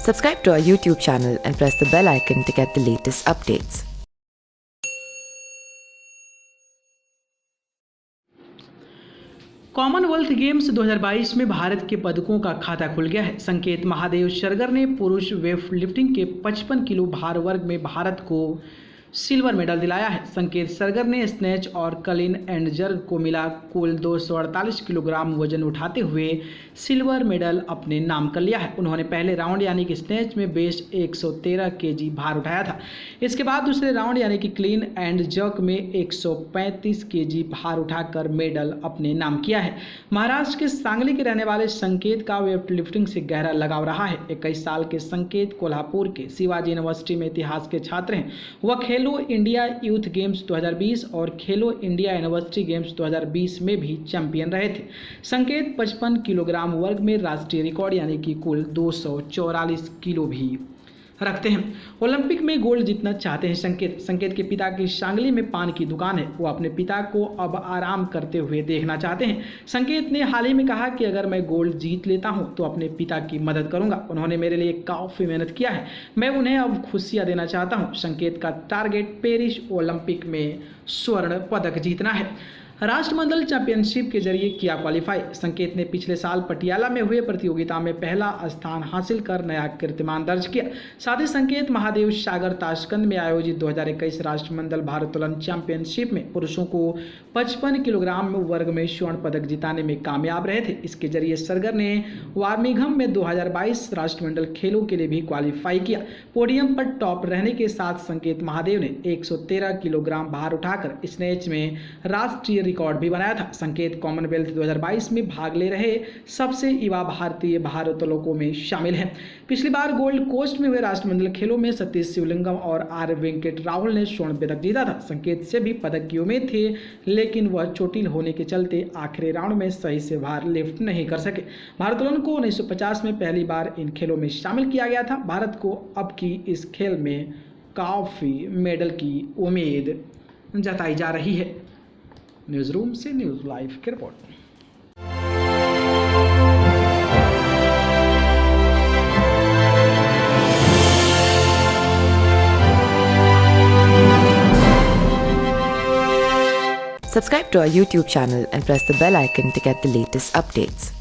Subscribe to our YouTube channel and press the bell icon to get the latest updates. Commonwealth games 2022 में भारत के पदकों का खाता खुल गया है। संकेत महादेव सरगर ने पुरुष वेटलिफ्टिंग के 55 किलो भार वर्ग में भारत को सिल्वर मेडल दिलाया है। संकेत सरगर ने स्नैच और क्लीन एंड जर्क को मिला कुल 248 किलोग्राम वजन उठाते हुए सिल्वर मेडल अपने नाम कर लिया है। उन्होंने पहले राउंड यानी कि स्नैच में बेस्ट 113 केजी भार उठाया था। इसके बाद दूसरे राउंड यानी कि क्लीन एंड जर्क में 135 केजी भार उठाकर मेडल अपने नाम किया है। महाराष्ट्र के सांगली के रहने वाले संकेत का वेटलिफ्टिंग से गहरा लगाव रहा है। 21 साल के संकेत कोल्हापुर के शिवाजी यूनिवर्सिटी में इतिहास के छात्र हैं। वह खेलो इंडिया यूथ गेम्स 2020 और खेलो इंडिया यूनिवर्सिटी गेम्स 2020 में भी चैंपियन रहे थे। संकेत 55 किलोग्राम वर्ग में राष्ट्रीय रिकॉर्ड यानी कि कुल 244 किलो भी रखते हैं। ओलंपिक में गोल्ड जीतना चाहते हैं संकेत के पिता की सांगली में पान की दुकान है। वो अपने पिता को अब आराम करते हुए देखना चाहते हैं। संकेत ने हाल ही में कहा कि अगर मैं गोल्ड जीत लेता हूं तो अपने पिता की मदद करूंगा। उन्होंने मेरे लिए काफ़ी मेहनत किया है, मैं उन्हें अब खुशियां देना चाहता हूं। संकेत का टारगेट पेरिस ओलंपिक में स्वर्ण पदक जीतना है। राष्ट्रमंडल चैंपियनशिप के जरिए किया क्वालिफाई। संकेत ने पिछले साल पटियाला में हुए प्रतियोगिता में पहला स्थान हासिल कर नया कीर्तिमान दर्ज किया। साथ ही संकेत महादेव सागर ताशकंद में आयोजित 2021 राष्ट्रमंडल भारोत्तोलन चैंपियनशिप में पुरुषों को 55 किलोग्राम वर्ग में स्वर्ण पदक जिताने में कामयाब रहे थे। इसके जरिए सरगर ने वार्मिंघम में 2022 राष्ट्रमंडल खेलों के लिए भी क्वालिफाई किया। पोडियम पर टॉप रहने के साथ संकेत महादेव ने 113 किलोग्राम भार उठाकर स्नैच में राष्ट्रीय रिकॉर्ड भी बनाया था। संकेत कॉमनवेल्थ 2022 में भाग ले रहे सबसे युवा भारतीय भारोत्तोलकों में शामिल हैं। पिछली बार गोल्ड कोस्ट में हुए राष्ट्रमंडल खेलों में सतीश शिवलिंगम और आर वेंकट राहुल ने स्वर्ण पदक जीता था। संकेत से भी पदक की उम्मीद थी, लेकिन वह चोटिल होने के चलते आखिरी राउंड में सही से भार लिफ्ट नहीं कर सके। भारोत्तोलन को 1950 में पहली बार इन खेलों में शामिल किया गया था। भारत को अब की इस खेल में काफ़ी मेडल की उम्मीद जताई जा रही है। न्यूज़ रूम से न्यूज़ लाइव की report. Subscribe to our YouTube channel and press the bell icon to get the latest updates.